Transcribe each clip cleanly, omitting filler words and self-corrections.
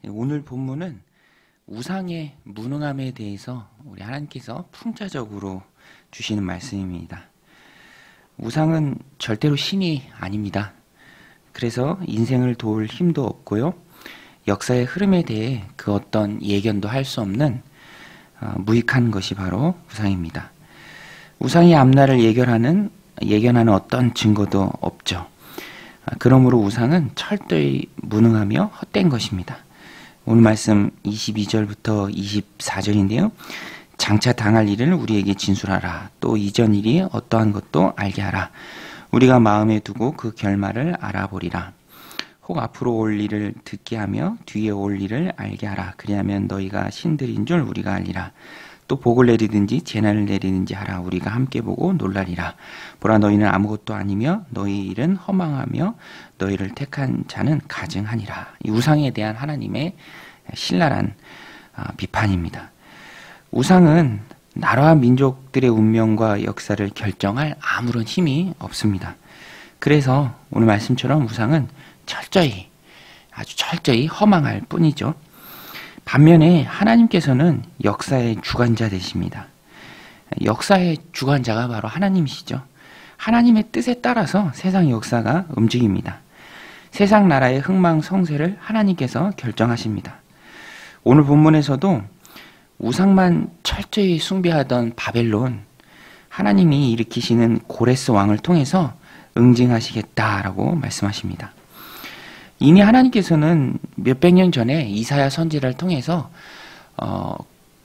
오늘 본문은 우상의 무능함에 대해서 우리 하나님께서 풍자적으로 주시는 말씀입니다. 우상은 절대로 신이 아닙니다. 그래서 인생을 도울 힘도 없고요. 역사의 흐름에 대해 그 어떤 예견도 할 수 없는 무익한 것이 바로 우상입니다. 우상이 앞날을 예견하는 어떤 증거도 없죠. 그러므로 우상은 철저히 무능하며 헛된 것입니다. 오늘 말씀 22절부터 24절인데요. 장차 당할 일을 우리에게 진술하라. 또 이전 일이 어떠한 것도 알게 하라. 우리가 마음에 두고 그 결말을 알아보리라. 혹 앞으로 올 일을 듣게 하며 뒤에 올 일을 알게 하라. 그리하면 너희가 신들인 줄 우리가 알리라. 또 복을 내리든지 재난을 내리든지 하라. 우리가 함께 보고 놀라리라. 보라, 너희는 아무것도 아니며 너희 일은 허망하며 너희를 택한 자는 가증하니라. 이 우상에 대한 하나님의 신랄한 비판입니다. 우상은 나라와 민족들의 운명과 역사를 결정할 아무런 힘이 없습니다. 그래서 오늘 말씀처럼 우상은 아주 철저히 허망할 뿐이죠. 반면에 하나님께서는 역사의 주관자 되십니다. 역사의 주관자가 바로 하나님이시죠. 하나님의 뜻에 따라서 세상 역사가 움직입니다. 세상 나라의 흥망성쇠를 하나님께서 결정하십니다. 오늘 본문에서도 우상만 철저히 숭배하던 바벨론, 하나님이 일으키시는 고레스 왕을 통해서 응징하시겠다라고 말씀하십니다. 이미 하나님께서는 몇백 년 전에 이사야 선지자를 통해서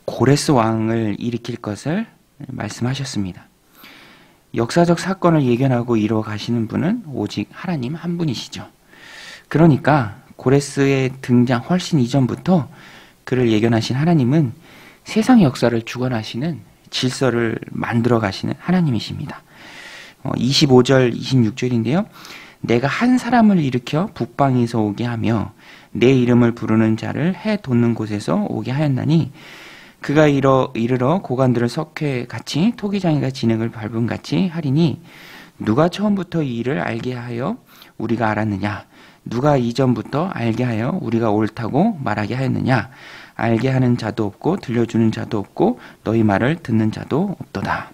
고레스 왕을 일으킬 것을 말씀하셨습니다. 역사적 사건을 예견하고 이루어 가시는 분은 오직 하나님 한 분이시죠. 그러니까 고레스의 등장 훨씬 이전부터 그를 예견하신 하나님은 세상 역사를 주관하시는 질서를 만들어 가시는 하나님이십니다. 25절, 26절인데요. 내가 한 사람을 일으켜 북방에서 오게 하며 내 이름을 부르는 자를 해 돋는 곳에서 오게 하였나니 그가 이르러 고관들을 석회같이 토기장이가 진흙을 밟음 같이 하리니 누가 처음부터 이 일을 알게 하여 우리가 알았느냐? 누가 이전부터 알게 하여 우리가 옳다고 말하게 하였느냐? 알게 하는 자도 없고 들려주는 자도 없고 너희 말을 듣는 자도 없도다.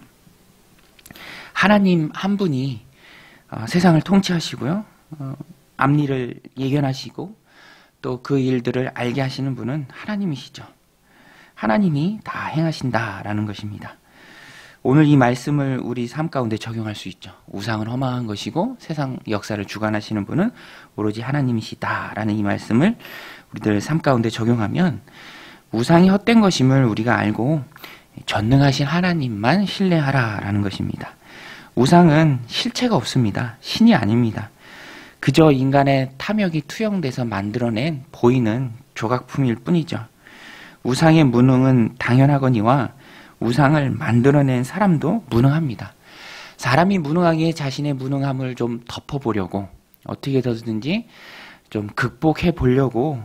하나님 한 분이 세상을 통치하시고요. 앞일을 예견하시고 또 그 일들을 알게 하시는 분은 하나님이시죠. 하나님이 다 행하신다라는 것입니다. 오늘 이 말씀을 우리 삶 가운데 적용할 수 있죠. 우상은 허망한 것이고 세상 역사를 주관하시는 분은 오로지 하나님이시다라는 이 말씀을 우리들 삶 가운데 적용하면 우상이 헛된 것임을 우리가 알고 전능하신 하나님만 신뢰하라라는 것입니다. 우상은 실체가 없습니다. 신이 아닙니다. 그저 인간의 탐욕이 투영돼서 만들어낸 보이는 조각품일 뿐이죠. 우상의 무능은 당연하거니와 우상을 만들어낸 사람도 무능합니다. 사람이 무능하기에 자신의 무능함을 좀 덮어보려고 어떻게든지 좀 극복해 보려고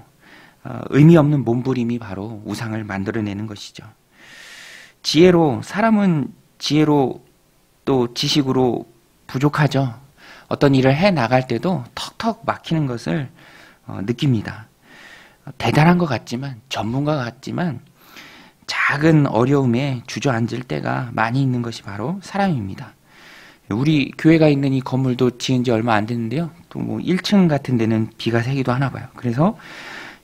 의미 없는 몸부림이 바로 우상을 만들어내는 것이죠. 사람은 지혜로 또 지식으로 부족하죠. 어떤 일을 해 나갈 때도 턱턱 막히는 것을 느낍니다. 대단한 것 같지만, 전문가 같지만 작은 어려움에 주저앉을 때가 많이 있는 것이 바로 사람입니다. 우리 교회가 있는 이 건물도 지은 지 얼마 안 됐는데요. 또 1층 같은 데는 비가 새기도 하나 봐요. 그래서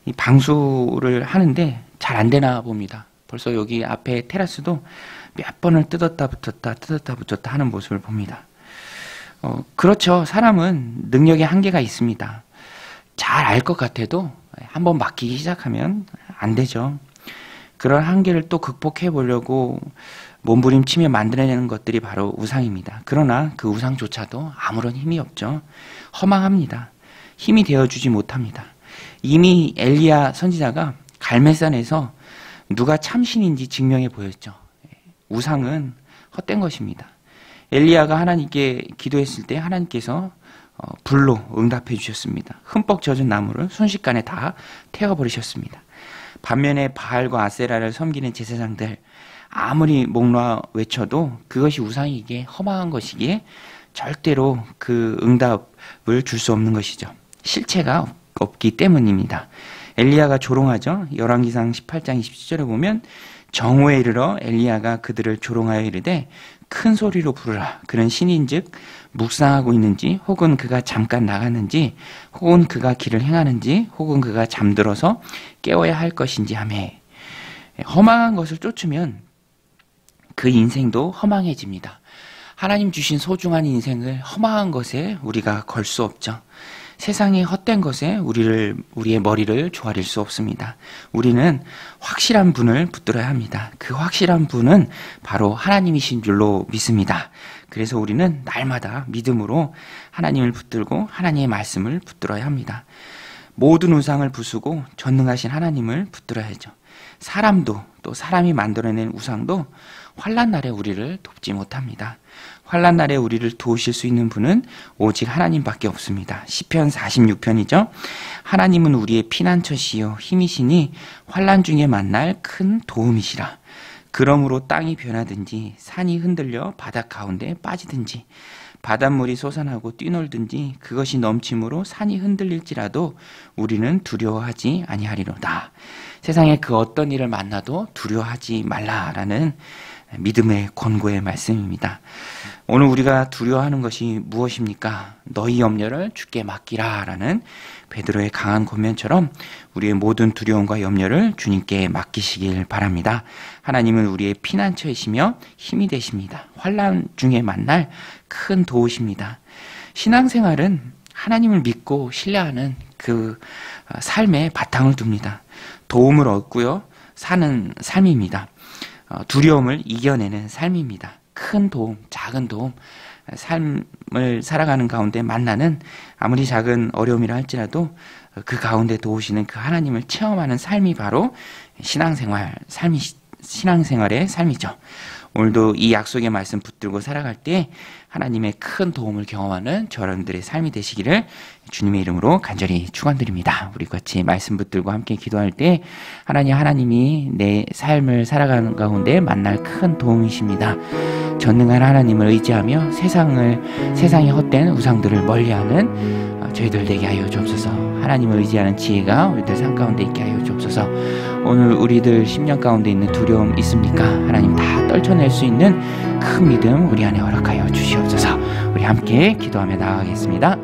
이 방수를 하는데 잘 안 되나 봅니다. 벌써 여기 앞에 테라스도 몇 번을 뜯었다 붙였다 하는 모습을 봅니다. 그렇죠. 사람은 능력의 한계가 있습니다. 잘 알 것 같아도 한번 맡기기 시작하면 안 되죠. 그런 한계를 또 극복해 보려고 몸부림치며 만들어내는 것들이 바로 우상입니다. 그러나 그 우상조차도 아무런 힘이 없죠. 허망합니다. 힘이 되어주지 못합니다. 이미 엘리야 선지자가 갈멜산에서 누가 참신인지 증명해 보였죠. 우상은 헛된 것입니다. 엘리야가 하나님께 기도했을 때 하나님께서 불로 응답해 주셨습니다. 흠뻑 젖은 나무를 순식간에 다 태워버리셨습니다. 반면에 바알과 아세라를 섬기는 제사장들, 아무리 목 놓아 외쳐도 그것이 우상이기에 허망한 것이기에 절대로 그 응답을 줄 수 없는 것이죠. 실체가 없기 때문입니다. 엘리야가 조롱하죠. 열왕기상 18장 27절에 보면 정오에 이르러 엘리야가 그들을 조롱하여 이르되 큰 소리로 부르라. 그는 신인즉 묵상하고 있는지 혹은 그가 잠깐 나갔는지 혹은 그가 길을 행하는지 혹은 그가 잠들어서 깨워야 할 것인지 하매 허망한 것을 쫓으면 그 인생도 허망해집니다. 하나님 주신 소중한 인생을 허망한 것에 우리가 걸 수 없죠. 세상의 헛된 것에 우리의 머리를 조아릴 수 없습니다. 우리는 확실한 분을 붙들어야 합니다. 그 확실한 분은 바로 하나님이신 줄로 믿습니다. 그래서 우리는 날마다 믿음으로 하나님을 붙들고 하나님의 말씀을 붙들어야 합니다. 모든 우상을 부수고 전능하신 하나님을 붙들어야죠. 사람도 또 사람이 만들어낸 우상도 환난 날에 우리를 돕지 못합니다. 환난 날에 우리를 도우실 수 있는 분은 오직 하나님밖에 없습니다. 시편 46편이죠. 하나님은 우리의 피난처시요 힘이시니 환난 중에 만날 큰 도움이시라. 그러므로 땅이 변하든지 산이 흔들려 바닷 가운데 빠지든지 바닷물이 솟아나고 뛰놀든지 그것이 넘침으로 산이 흔들릴지라도 우리는 두려워하지 아니하리로다. 세상에 그 어떤 일을 만나도 두려워하지 말라라는 믿음의 권고의 말씀입니다. 오늘 우리가 두려워하는 것이 무엇입니까? 너희 염려를 주께 맡기라 라는 베드로의 강한 권면처럼 우리의 모든 두려움과 염려를 주님께 맡기시길 바랍니다. 하나님은 우리의 피난처이시며 힘이 되십니다. 환난 중에 만날 큰 도우십니다. 신앙생활은 하나님을 믿고 신뢰하는 그 삶의 바탕을 둡니다. 도움을 얻고요. 사는 삶입니다. 두려움을 이겨내는 삶입니다. 큰 도움, 작은 도움, 삶을 살아가는 가운데 만나는 아무리 작은 어려움이라 할지라도 그 가운데 도우시는 그 하나님을 체험하는 삶이 바로 신앙생활의 삶이죠. 오늘도 이 약속의 말씀 붙들고 살아갈 때 하나님의 큰 도움을 경험하는 저런들의 삶이 되시기를 주님의 이름으로 간절히 축원드립니다. 우리 같이 말씀 붙들고 함께 기도할 때 하나님이 내 삶을 살아가는 가운데 만날 큰 도움이십니다. 전능한 하나님을 의지하며 세상의 헛된 우상들을 멀리하는 저희들 되게 하여 주옵소서. 하나님을 의지하는 지혜가 우리들 삶 가운데 있게 하여 주옵소서. 오늘 우리들 심령 가운데 있는 두려움 있습니까? 하나님 다 떨쳐낼 수 있는 큰 믿음 우리 안에 허락하여 주시옵소서. 우리 함께 기도하며 나아가겠습니다.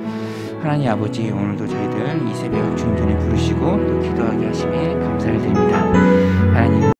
하나님 아버지, 오늘도 저희들 이 새벽 주님 전에 부르시고 또 기도하게 하심에 감사를 드립니다. 하나님